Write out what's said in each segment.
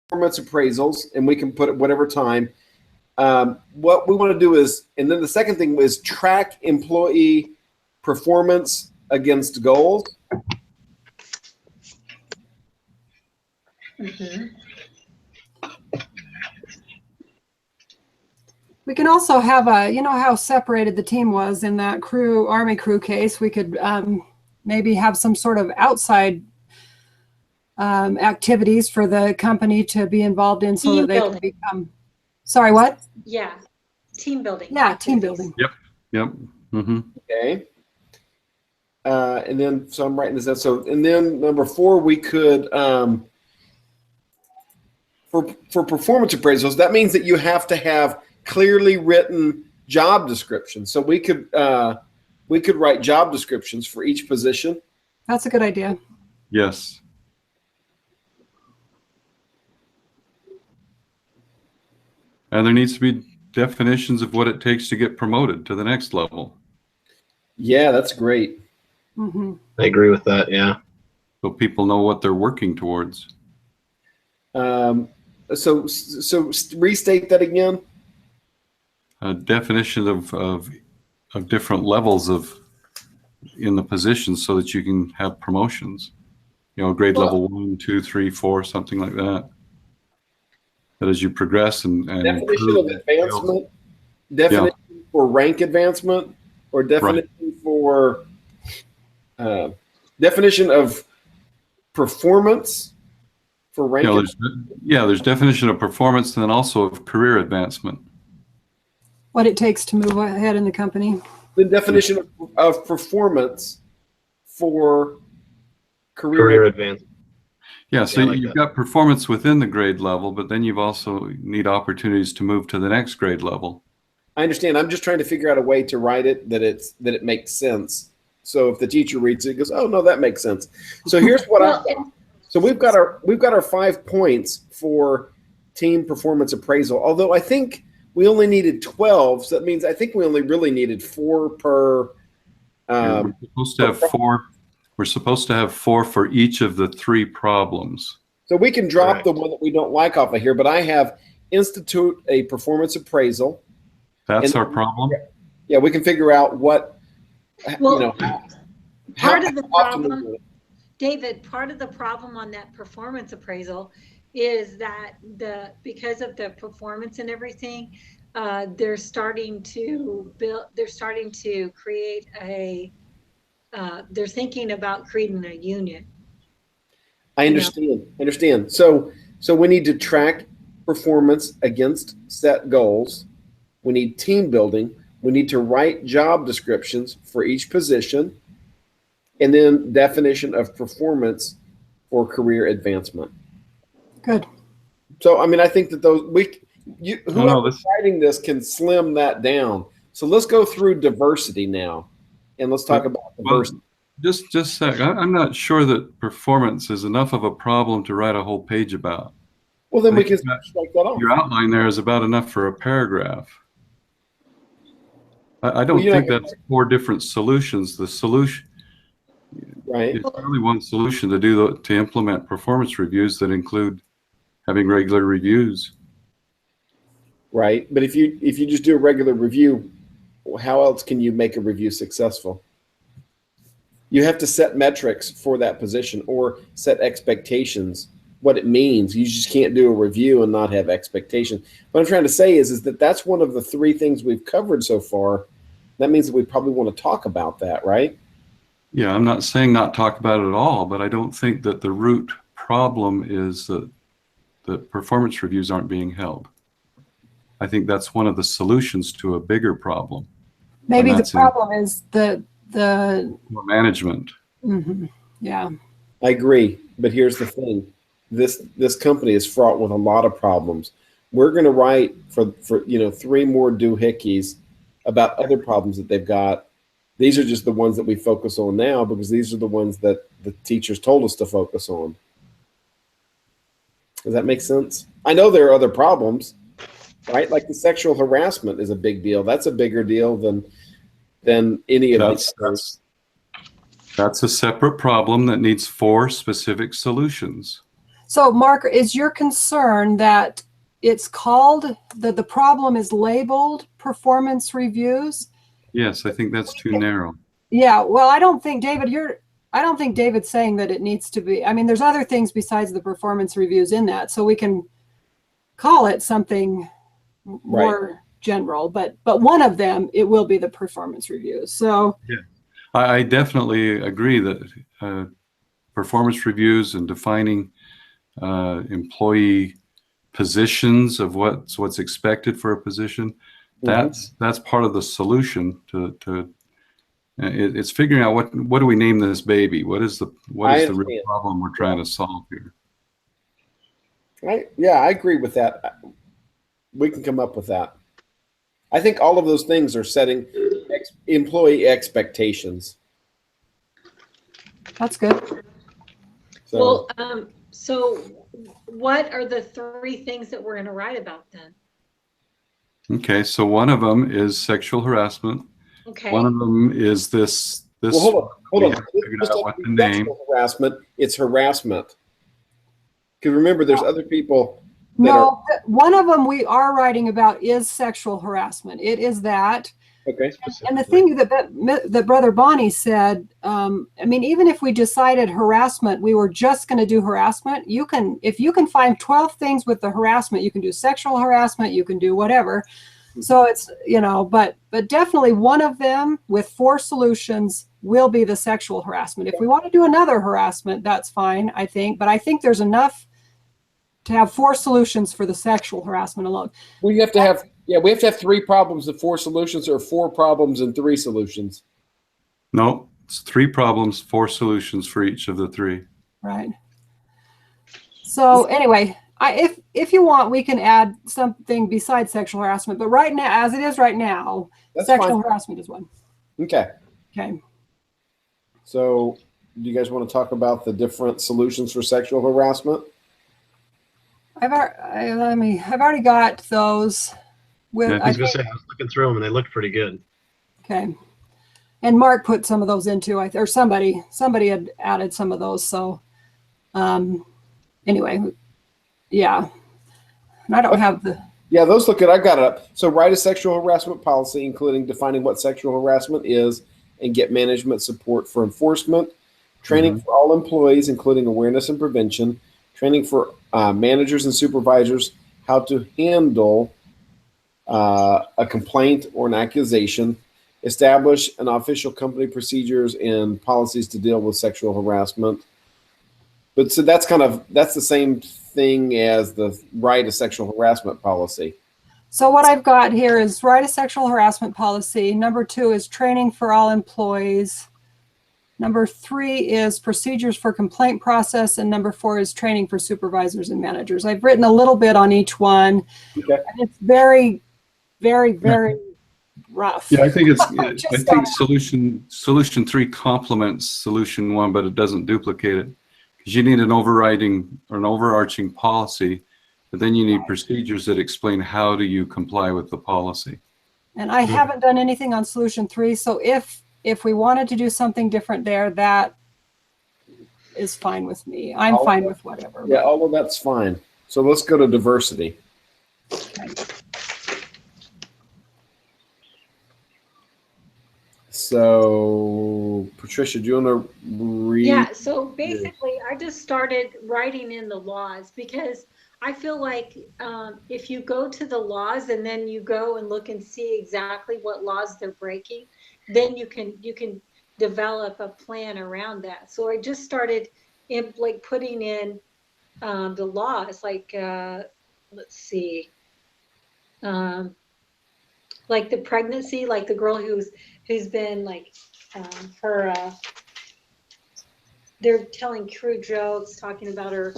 performance appraisals, and we can put it whatever time. What we want to do is, and then the second thing is track employee performance against goals. We can also have a, you know how separated the team was in that Army crew case. We could maybe have some sort of outside activities for the company to be involved in so that they can become, sorry, what? Yeah, team building. Yeah, team building. Yep. Mm-hmm. Okay. And then, so I'm writing this down. So, and then number 4, we could, for performance appraisals, that means that you have to have clearly written job descriptions. So we could write job descriptions for each position. That's a good idea. Yes. And there needs to be definitions of what it takes to get promoted to the next level. Yeah, that's great. Mm-hmm. I agree with that. Yeah. So people know what they're working towards. So restate that again. A definition of different levels in the position so that you can have promotions. You know, grade level 1, 2, 3, 4, something like that. That as you progress and definition of advancement, definition for rank advancement, or definition for definition of performance for rank. There's definition of performance and then also of career advancement. What it takes to move ahead in the company. The definition of performance for career advancement. Yeah, so you've got performance within the grade level, but then you've also need opportunities to move to the next grade level. I understand. I'm just trying to figure out a way to write it that it makes sense. So if the teacher reads it, goes, "Oh no, that makes sense." So here's what So we've got our 5 points for team performance appraisal. Although I think we only needed 12, so that means I think we only really needed 4 per. We're supposed to have 4. We're supposed to have 4 for each of the 3 problems. So we can drop the one that we don't like off of here, but I have institute a performance appraisal. That's our problem? Yeah, we can figure out what, part of the problem, David, part of the problem on that performance appraisal is that because of the performance and everything, they're starting to create they're thinking about creating a union. I understand. So we need to track performance against set goals. We need team building. We need to write job descriptions for each position, and then definition of performance for career advancement. Good. So, I mean, I think that whoever's writing this can slim that down. So let's go through diversity now. And let's talk about diversity. Just a sec. I'm not sure that performance is enough of a problem to write a whole page about. Well, then we can strike that off. Your outline there is about enough for a paragraph. I don't think that's 4 different solutions. The solution, it's only one solution to implement performance reviews that include having regular reviews. Right, but if you just do a regular review, how else can you make a review successful? You have to set metrics for that position or set expectations, what it means. You just can't do a review and not have expectations. What I'm trying to say is that that's one of the 3 things we've covered so far. That means that we probably want to talk about that, right? Yeah, I'm not saying not talk about it at all, but I don't think that the root problem is that the performance reviews aren't being held. I think that's one of the solutions to a bigger problem. Maybe the problem is the management. Mm-hmm. Yeah. I agree, but here's the thing: this company is fraught with a lot of problems. We're going to write for 3 more doohickeys about other problems that they've got. These are just the ones that we focus on now because these are the ones that the teachers told us to focus on. Does that make sense? I know there are other problems, right? Like the sexual harassment is a big deal. That's a bigger deal than any of these. That's a separate problem that needs 4 specific solutions. So Mark, is your concern that it's called, that the problem is labeled performance reviews? Yes, I think that's too narrow. Yeah, well, I don't think David's saying that it needs to be. I mean, there's other things besides the performance reviews in that, so we can call it something more general, but one of them, it will be the performance reviews. So yeah, I definitely agree that performance reviews and defining employee positions of what's expected for a position, that's part of the solution to it's figuring out what do we name this baby? What is the real problem we're trying to solve here? Yeah, I agree with that. We can come up with that. I think all of those things are setting employee expectations. that's good. So, Well, so what are the 3 things that we're going to write about then? Okay, so one of them is sexual harassment. Okay. One of them is this. well, hold on. We have to figure out what the name. Sexual harassment. It's harassment. Because remember, there's other people. No, one of them we are writing about is sexual harassment. It is that. Okay. And the thing that Brother Bonnie said, I mean, even if we decided harassment, we were just going to do harassment. If you can find 12 things with the harassment, you can do sexual harassment, you can do whatever. So it's, but definitely one of them with 4 solutions will be the sexual harassment. If we want to do another harassment, that's fine, I think. But I think there's enough to have 4 solutions for the sexual harassment alone. Well, we have to have 3 problems and 4 solutions, or 4 problems and 3 solutions. No, it's 3 problems, 4 solutions for each of the 3. Right. So anyway, if you want, we can add something besides sexual harassment. But right now, as it is right now, sexual harassment is one. Okay. Okay. So, do you guys want to talk about the different solutions for sexual harassment? I've already got those. I was gonna say, I was looking through them and they looked pretty good. Okay. And Mark put some of those into, or somebody had added some of those. So, anyway, yeah. And I don't have the. Yeah, those look good. I got it up. So write a sexual harassment policy, including defining what sexual harassment is, and get management support for enforcement, training for all employees, including awareness and prevention, training for managers and supervisors how to handle a complaint or an accusation, establish an official company procedures and policies to deal with sexual harassment. But so that's the same thing as the write a sexual harassment policy. So what I've got here is write a sexual harassment policy. Number 2 is training for all employees. Number 3 is procedures for complaint process. And number 4 is training for supervisors and managers. I've written a little bit on each one. Okay. And it's very, very, very rough. Yeah, I think I think solution 3 complements solution 1, but it doesn't duplicate it. Because you need an overarching policy, but then you need procedures that explain how do you comply with the policy. And I haven't done anything on solution 3. So if we wanted to do something different there, that is fine with me. I'm fine with whatever. Yeah, all of that's fine. So let's go to diversity. Okay. So, Patricia, do you want to read? Yeah, so basically, I just started writing in the laws because I feel like if you go to the laws and then you go and look and see exactly what laws they're breaking, then you can develop a plan around that. So I just started putting in the laws, let's see, like the pregnancy, like the girl who's been they're telling crude jokes, talking about her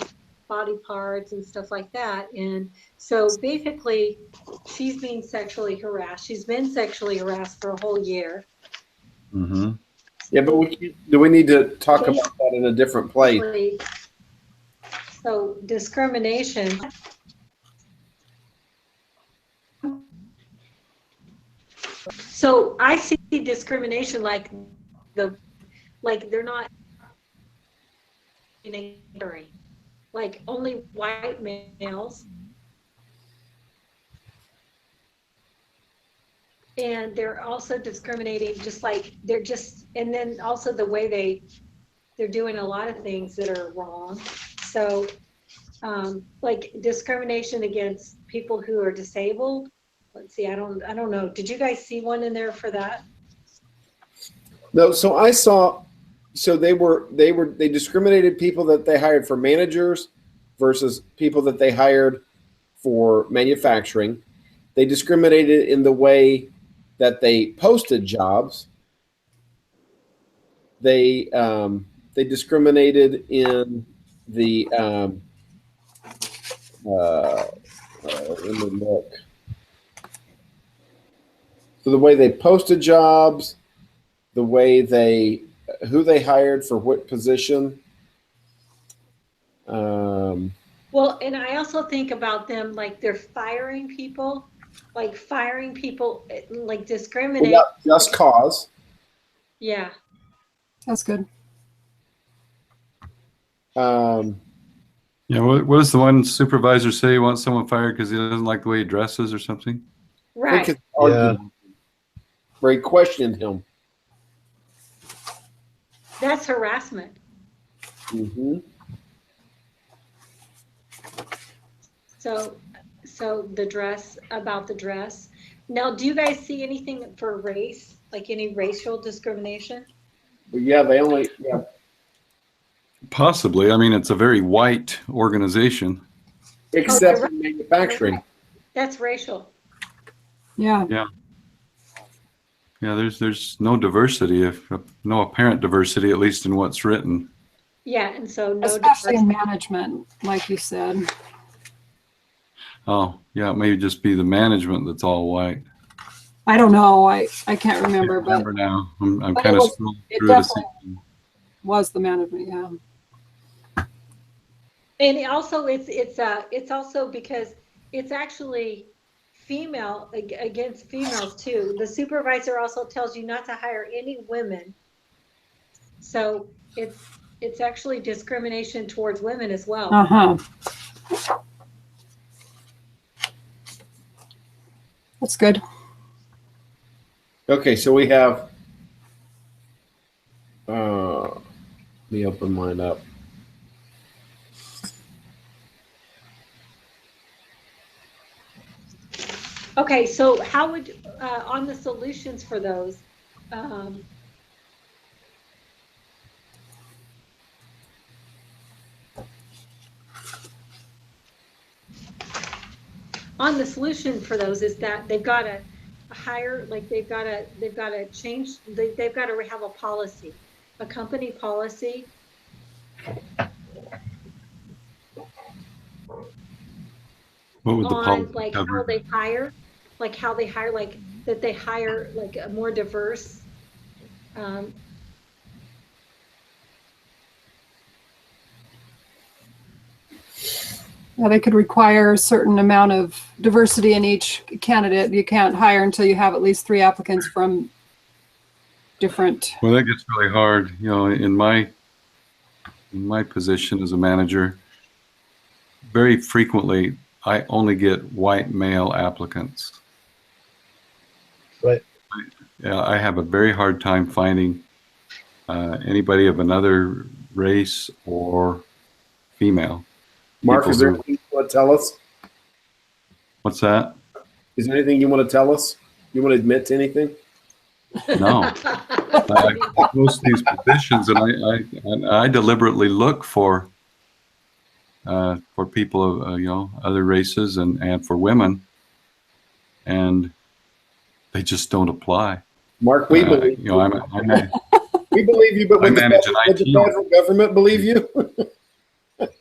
body parts and stuff like that. And so basically she's being sexually harassed. She's been sexually harassed for a whole year. Mm-hmm. Yeah, but do we need to talk about that in a different place? So discrimination. So I see discrimination like they're not ignoring. like only white males. And they're also discriminating, just like they're just, and then also the way they're doing a lot of things that are wrong. So like discrimination against people who are disabled. Let's see, I don't know. Did you guys see one in there for that? No, so I saw, so they discriminated people that they hired for managers versus people that they hired for manufacturing. They discriminated in the way that they posted jobs. They discriminated in the let me look. So the way they posted jobs, the way who they hired for what position. Well, and I also think about them like they're firing people, like discriminate. Without just cause. Yeah. That's good. Yeah, what does the one supervisor say? He wants someone fired because he doesn't like the way he dresses or something? Right. I think it's argument where he questioned him. That's harassment. Mm-hmm. So the dress, about the dress. Now, do you guys see anything for race, like any racial discrimination? But yeah, they only Possibly. I mean, it's a very white organization. except in manufacturing. That's racial. Yeah. Yeah. Yeah, there's no diversity, no apparent diversity, at least in what's written. Yeah, and so no Especially in diversity. management, like you said. Oh, yeah, it may just be the management that's all white. I don't know. I can't remember, I remember now. I'm but kind it of was- scrolling it through to see. definitely was the management. Yeah. And it's also because it's actually female against females too. The supervisor also tells you not to hire any women. So it's actually discrimination towards women as well. Uh-huh. That's good. Okay, so we have. Let me open mine up. Okay, so how would on the solutions for those? On the solution for those is that they've got to hire, like they've got to change, they've got to have a policy, a company policy. What would the On policy like cover? how they hire, like that they hire like a more diverse. Yeah, they could require a certain amount of diversity in each candidate. You can't hire until you have at least 3 applicants from different. Well, that gets really hard. You know, in my position as a manager, very frequently I only get white male applicants. Right. Yeah, I have a very hard time finding anybody of another race or female. Mark, People is there who- anything you want to tell us? What's that? Is there anything you want to tell us? You want to admit to anything? No. I post these positions, and I deliberately look for people of other races and for women, and they just don't apply. Mark, we believe you know, we believe you, but I would the manage an federal government believe you?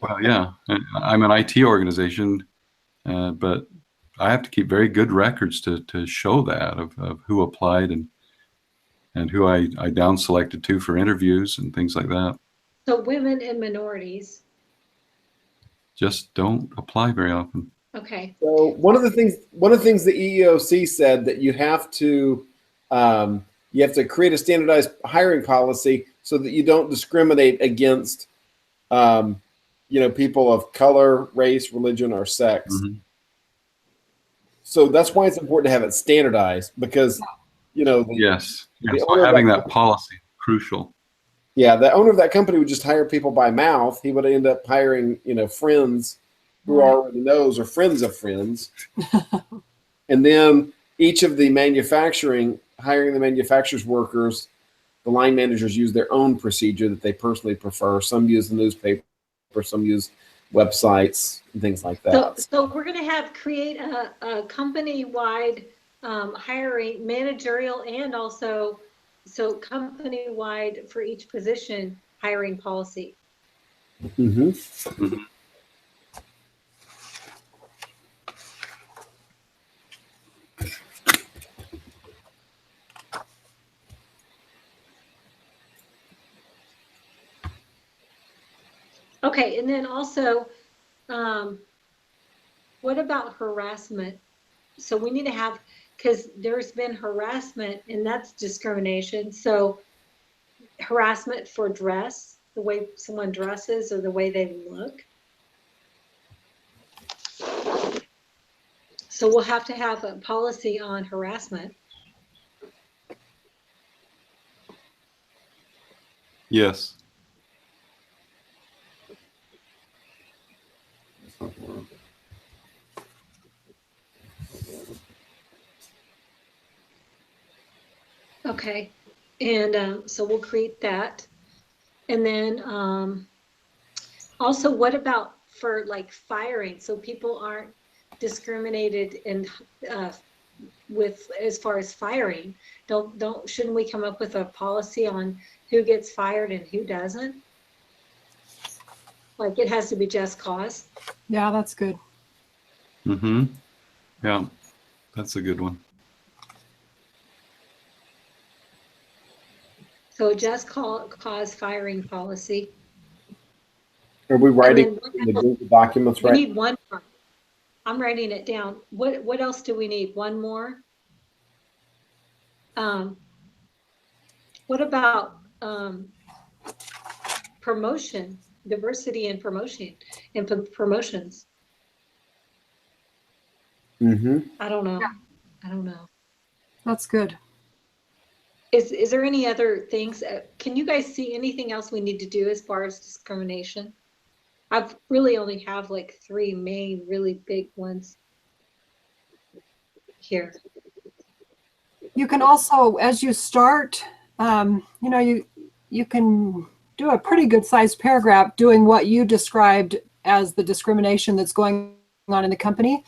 well, yeah, I'm an IT organization, but I have to keep very good records to show that of who applied and who I down selected to for interviews and things like that. So women and minorities. Just don't apply very often. Okay. So one of the things the EEOC said that you have to create a standardized hiring policy so that you don't discriminate against people of color, race, religion, or sex. Mhm. So that's why it's important to have it standardized, because Yes. the So owner of having that, that policy, crucial. the owner of that company would just hire people by mouth. He would end up hiring friends who Right. already knows, or friends of friends. And then each of the hiring the manufacturer's workers, the line managers use their own procedure that they personally prefer. Some use the newspaper, some use websites and things like that. So we're going to create a company-wide hiring, managerial, and also company-wide for each position hiring policy. Mm-hmm. Mhm. Okay, and then also, what about harassment? So we need to have, because there's been harassment, and that's discrimination. So harassment for dress, the way someone dresses or the way they look. So we'll have to have a policy on harassment. Yes. Okay, and so we'll create that. And then also, what about for like firing? So people aren't discriminated in with as far as firing. Shouldn't we come up with a policy on who gets fired and who doesn't? Like it has to be just cause. Yeah, that's good. Mm-hmm. Yeah, that's a good one. So just cause firing policy. Are we writing And then the Google documents we right? need one more. I'm writing it down. What else do we need? One more? What about promotion, diversity and promotion, and promotions? Mm-hmm. I don't know. Yeah. I don't know. That's good. Is there any other things? Can you guys see anything else we need to do as far as discrimination? I've really only have like 3 main, really big ones here. You can also, as you start, you can do a pretty good sized paragraph doing what you described as the discrimination that's going on in the company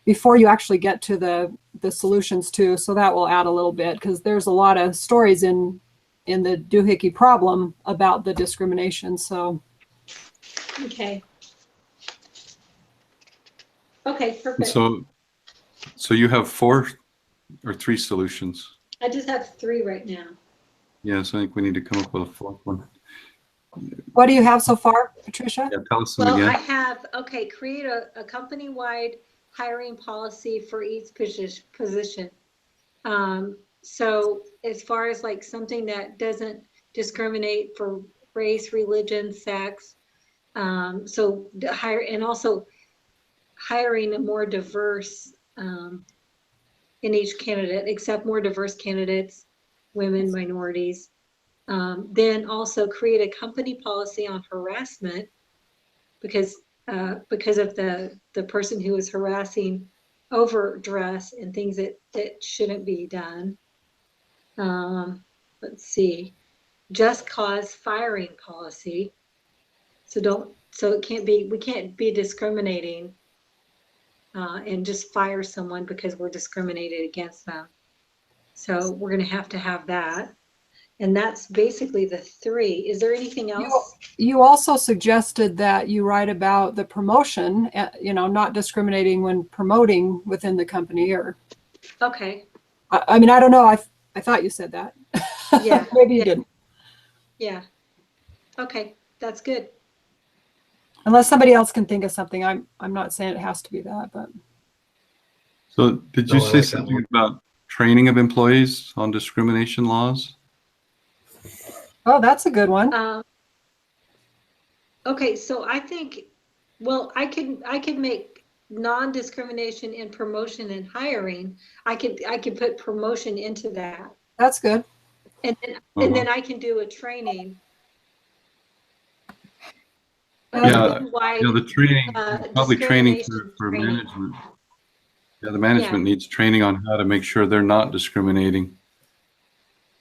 before you actually get to the solutions too. So that will add a little bit, because there's a lot of stories in the doohickey problem about the discrimination. So Okay. Okay, And perfect. so you have 4 or 3 solutions. I just have 3 right now. Yes, I think we need to come up with a 4th one. what do you have so far, Patricia? Yeah, tell us them Well, again. I have, okay, create a company-wide hiring policy for each position. So as far as like something that doesn't discriminate for race, religion, sex, so hire, and also hiring a more diverse in each candidate, accept more diverse candidates, women, minorities. Then also create a company policy on harassment, because of the person who is harassing overdress and things that shouldn't be done. Let's see, just cause firing policy. So we can't be discriminating and just fire someone because we're discriminated against them. So we're going to have that. And that's basically the 3. Is there anything else? You also suggested that you write about the promotion, not discriminating when promoting within the company, or. Okay. I mean, I don't know. I thought you said that. Yeah. Maybe you didn't. Yeah. Okay, that's good. Unless somebody else can think of something. I'm not saying it has to be that, but. So did you No, I say like that something one. about training of employees on discrimination laws? Oh, that's a good one. Okay, so I think, well, I could make non-discrimination in promotion and hiring. I could put promotion into that. That's good. And then I can do a training. Yeah, Company-wide, the training, probably training discrimination for training. management. Yeah, the management needs training on how to make sure they're not discriminating.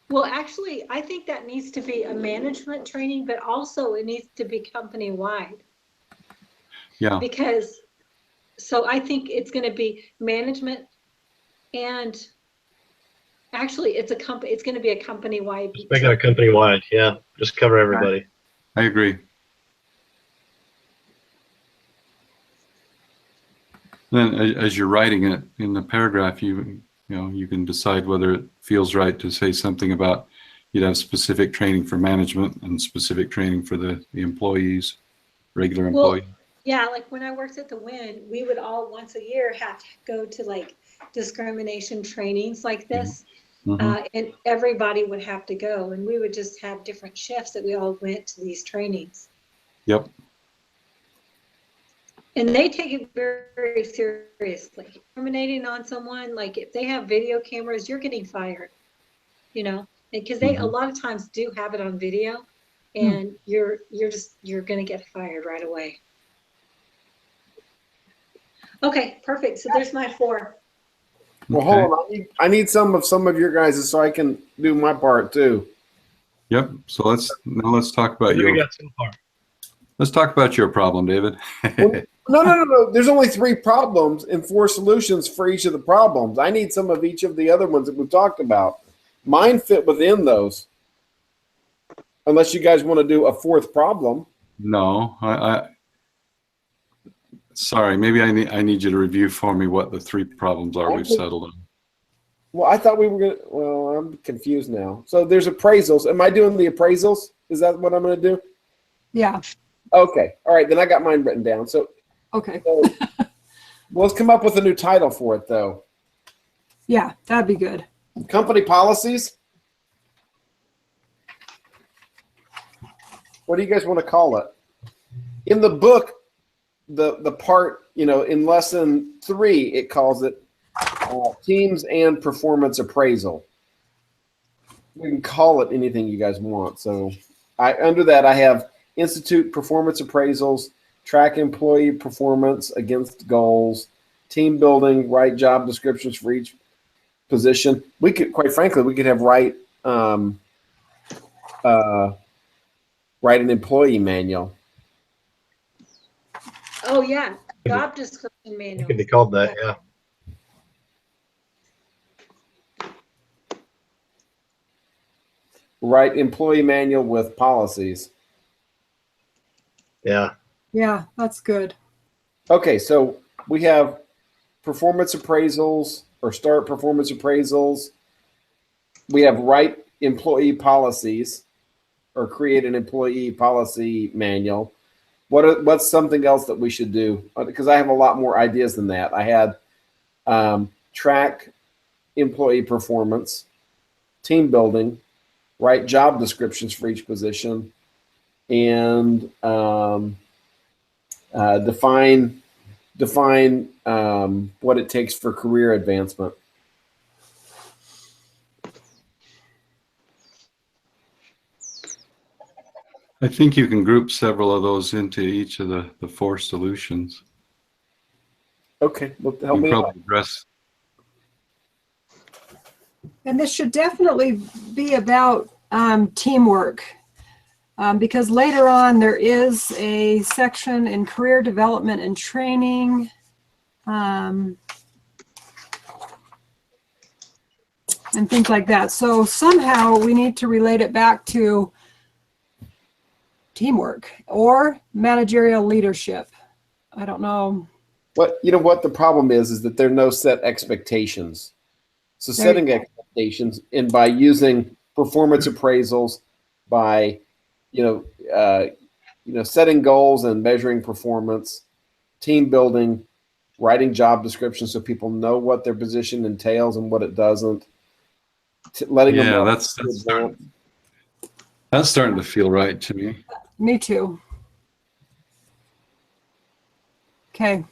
Well, actually, I think that needs to be a management training, but also it needs to be company-wide. Yeah. Because, so I think it's going to be management, and actually it's going to be a company-wide. Just make it a company-wide. Yeah, just cover everybody. I agree. Then, as you're writing it in the paragraph, you can decide whether it feels right to say something about you'd have specific training for management and specific training for the employees, regular employees. Well, yeah, like when I worked at the Wynn, we would all once a year have to go to like discrimination trainings like this. And everybody would have to go, and we would just have different shifts that we all went to these trainings. Yep. And they take it very, very seriously. Discriminating on someone, like if they have video cameras, you're getting fired, because they a lot of times do have it on video, and you're going to get fired right away. Okay, perfect. So there's my 4. Well, hold on. I need some of your guys' so I can do my part too. Yep. So let's talk about let's talk about your problem, David. No. There's only 3 problems and 4 solutions for each of the problems. I need some of each of the other ones that we've talked about. Mine fit within those. Unless you guys want to do a 4th problem. No, sorry, maybe I need you to review for me what the 3 problems are we've settled on. Well, I thought we were going to, well, I'm confused now. So there's appraisals. Am I doing the appraisals? Is that what I'm going to do? Yeah. Okay. All right. Then I got mine written down. So, okay. So, well, let's come up with a new title for it, though. Yeah, that'd be good. Company policies? What do you guys want to call it? In the book, the part, in lesson 3, it calls it teams and performance appraisal. We can call it anything you guys want. So under that, I have institute performance appraisals, track employee performance against goals, team building, write job descriptions for each position. We could, quite frankly, write an employee manual. Oh yeah, job description manual. It could be called that, yeah. Write employee manual with policies. Yeah. Yeah, that's good. Okay, so we have performance appraisals or start performance appraisals. We have write employee policies or create an employee policy manual. What's something else that we should do? Because I have a lot more ideas than that. I had track employee performance, team building, write job descriptions for each position, and define what it takes for career advancement. I think you can group several of those into each of the 4 solutions. Okay, well, help me out. And this should definitely be about teamwork, because later on there is a section in career development and training. And things like that. So somehow we need to relate it back to teamwork or managerial leadership. I don't know. What the problem is that there are no set expectations. So setting expectations, and by using performance appraisals, by setting goals and measuring performance, team building, writing job descriptions so people know what their position entails and what it doesn't. Letting them know. That's starting to feel right to me. Me too. Okay.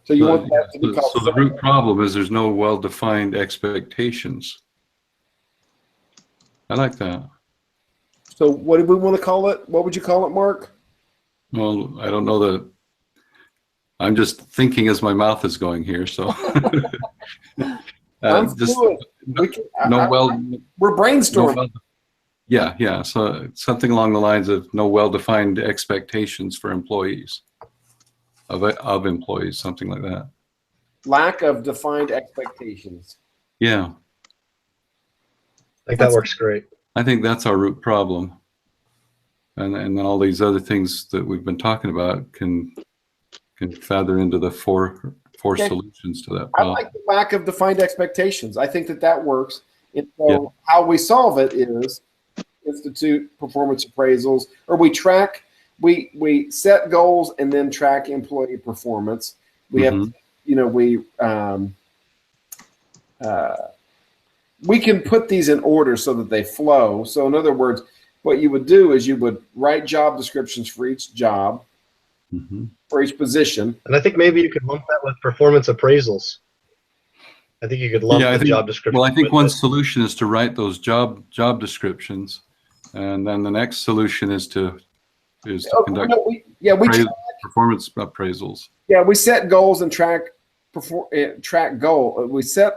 So you want that to be called. So the root problem is there's no well-defined expectations. I like that. So what do we want to call it? What would you call it, Mark? Well, I don't know that. I'm just thinking as my mouth is going here. So I'm just fluid. We can, we're brainstorming. Yeah. So something along the lines of no well-defined expectations for employees of employees, something like that. Lack of defined expectations. Yeah, I think that works great. I think that's our root problem, and then all these other things that we've been talking about can feather into the four Okay. solutions to that I problem. like the lack of defined expectations. I think that works. And so how we solve it is institute performance appraisals, or we set goals and then track employee performance. We have, we can put these in order so that they flow. So in other words, what you would do is you would write job descriptions for each job, for each position. And I think maybe you could lump that with performance appraisals. I think you could lump the job description. Well, I think one solution is to write those job descriptions, and then the next solution is to conduct performance appraisals. Yeah, we set goals and track goal. We set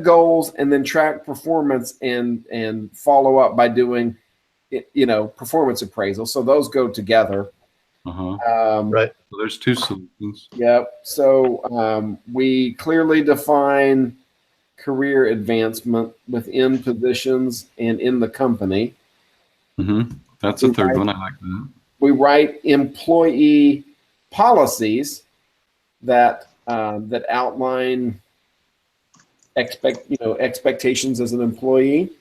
goals and then track performance and follow up by doing, performance appraisal. So those go together. Right. So there's two solutions. Yep. So we clearly define career advancement within positions and in the company. That's the third one. I like that. We write employee policies that outline expectations as an employee.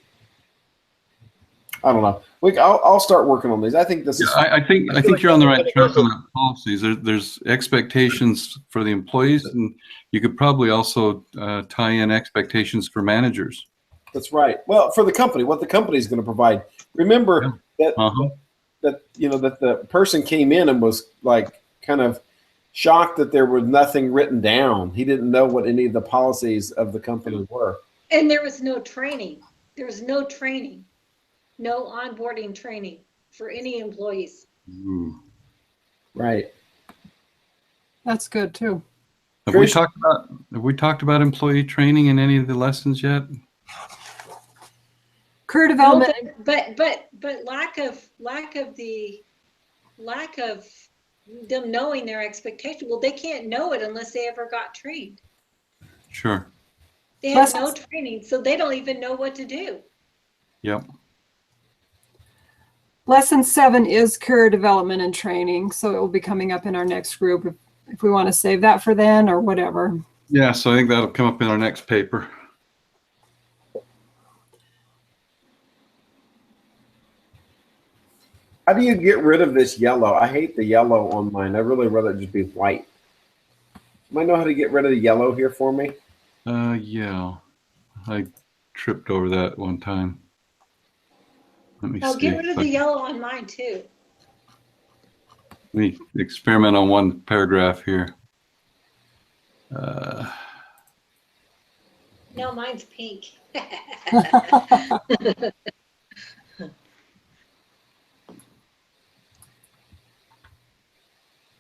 I don't know. I'll start working on these. I think this is. I think you're on the right track on the policies. There's expectations for the employees, and you could probably also tie in expectations for managers. That's right. Well, for the company, what the company is going to provide. Remember that the person came in and was like kind of shocked that there was nothing written down. He didn't know what any of the policies of the company were. And there was no training. There was no training. No onboarding training for any employees. Right. That's good too. Have we talked about employee training in any of the lessons yet? Career development. But lack of them knowing their expectation. Well, they can't know it unless they ever got trained. Sure. They have no training, so they don't even know what to do. Yep. Lesson 7 is career development and training, so it will be coming up in our next group if we want to save that for then or whatever. Yeah, so I think that'll come up in our next paper. How do you get rid of this yellow? I hate the yellow on mine. I'd really rather it just be white. Might know how to get rid of the yellow here for me? Yeah. I tripped over that one time. Let me see. Get rid of the yellow on mine too. Let me experiment on one paragraph here. No, mine's pink.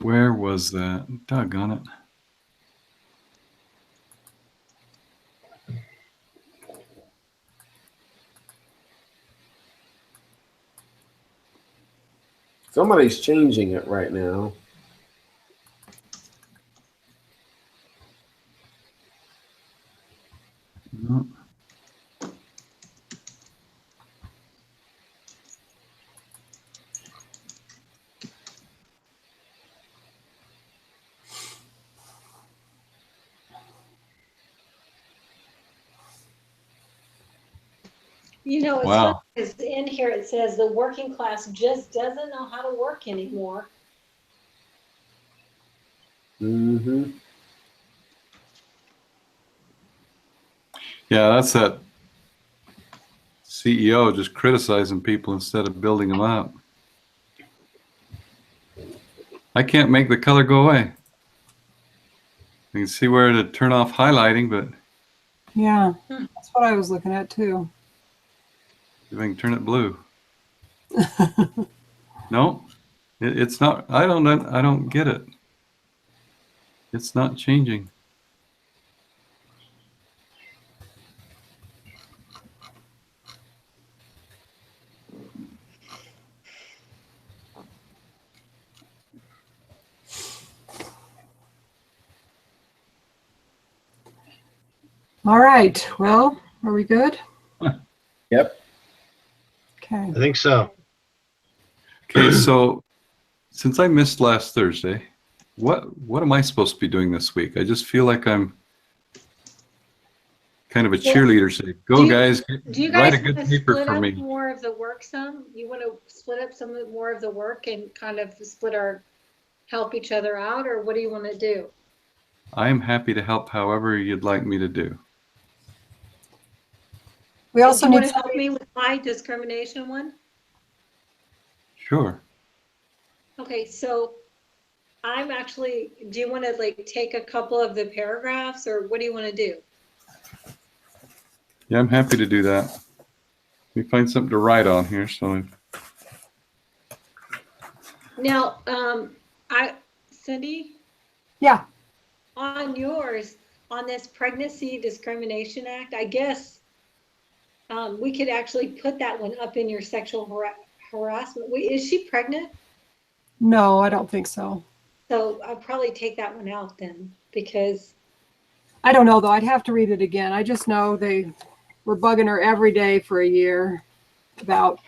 Where was that? Doggone it. Somebody's changing it right now. No. Wow. It's in here it says the working class just doesn't know how to work anymore. Mm-hmm. Yeah, that's that CEO just criticizing people instead of building them up. I can't make the color go away. I can see where to turn off highlighting, but Yeah, that's what I was looking at too. if I can turn it blue. No, it's not. I don't get it. It's not changing. All right. Well, are we good? Yep. Okay. I think so. Okay, so since I missed last Thursday, what am I supposed to be doing this week? I just feel like I'm kind of a cheerleader. Say, go guys, Do you write guys a good want to paper split for up me. more of the work some? You want to split up some more of the work and kind of help each other out, or what do you want to do? I am happy to help however you'd like me to do. We also do you need want to help me with my discrimination one? Sure. Okay, so I'm actually, do you want to like take a couple of the paragraphs, or what do you want to do? Yeah, I'm happy to do that. Let me find something to write on here. So Now, Cindy, Yeah. on yours, on this Pregnancy Discrimination Act, I guess we could actually put that one up in your sexual harassment. Wait, is she pregnant? No, I don't think so. So I'll probably take that one out then, because I don't know though. I'd have to read it again. I just know they were bugging her every day for a year about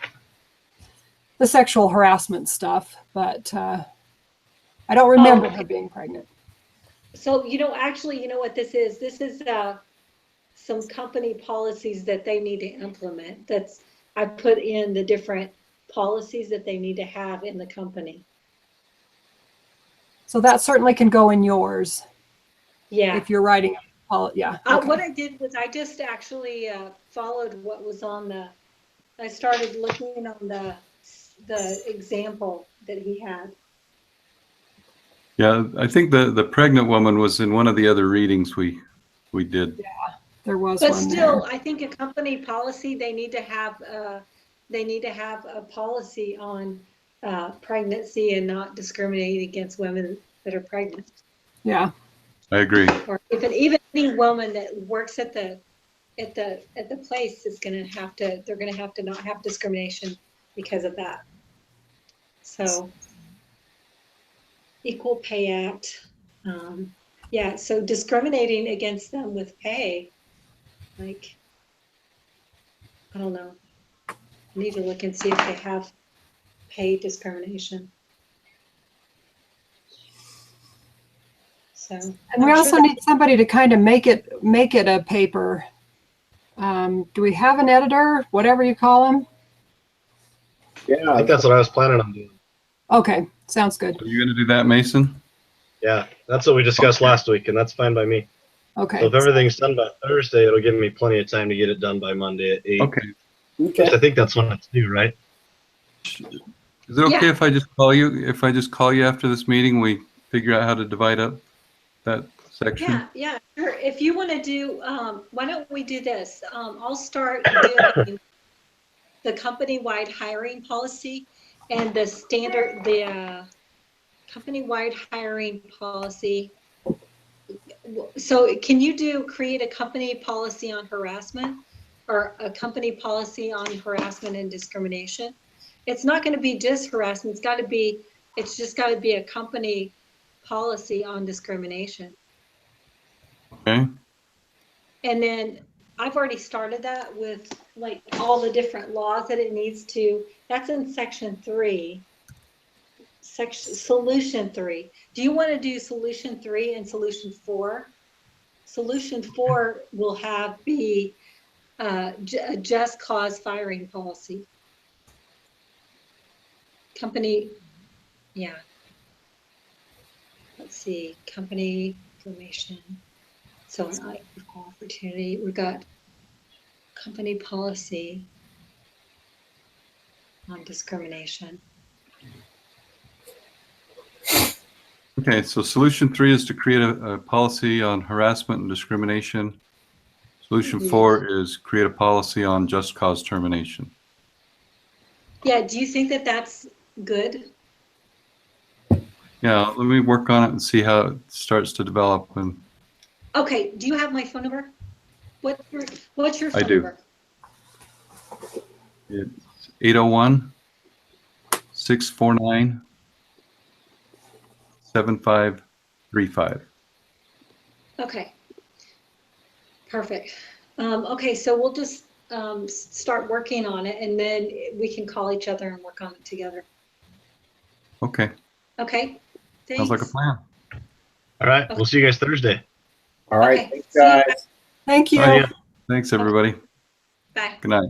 the sexual harassment stuff, but I don't remember her being pregnant. so actually, you know what this is? This is some company policies that they need to implement. I put in the different policies that they need to have in the company. So that certainly can go in yours Yeah. if you're writing. Yeah. Okay. What I did was I just actually followed what was I started looking on the example that he had. yeah, I think the pregnant woman was in one of the other readings we did. Yeah, there was But one still, there. I think a company policy, they need to have a policy on pregnancy and not discriminating against women that are pregnant. Yeah. I agree. Or even any woman that works at the place is they're gonna have to not have discrimination because of that. So Equal Pay Act. Yeah, so discriminating against them with pay, like, I don't know. I need to look and see if they have pay discrimination. So, And we also need somebody to kind of make it a paper. Do we have an editor, whatever you call him? Yeah. I think that's what I was planning on doing. Okay, sounds good. Are you going to do that, Mason? Yeah, that's what we discussed last week, and that's fine by me. Okay. So if everything's done by Thursday, it'll give me plenty of time to get it done by Monday at 8. Okay. Okay. I think that's when it's due, right? Is it okay if I just call you? If I just call you after this meeting, we figure out how to divide up that section? Yeah, sure. If you want to do, why don't we do this? I'll start doing the company-wide hiring policy and the company-wide hiring policy. So can you create a company policy on harassment, or a company policy on harassment and discrimination? It's not going to be just harassment. It's just got to be a company policy on discrimination. Okay. And then I've already started that with like all the different laws that it needs to. That's in section 3. Solution 3. Do you want to do solution 3 and solution 4? Solution 4 will be a just cause firing policy. Company, yeah. Let's see, company information. So an equal opportunity. We've got company policy on discrimination. Okay, so solution 3 is to create a policy on harassment and discrimination. Solution 4 is create a policy on just cause termination. Yeah, do you think that that's good? Yeah, let me work on it and see how it starts to develop. And Okay, do you have my phone number? What's your I phone do. number? It's 801-649-7535. Okay, perfect. Okay, so we'll just start working on it, and then we can call each other and work on it together. Okay, Okay, thanks. sounds like a plan. All right. Okay. We'll see you guys Thursday. All right, Okay, thanks, see you. guys. Thank you. All right, yeah. Thanks, everybody. Bye. Good night.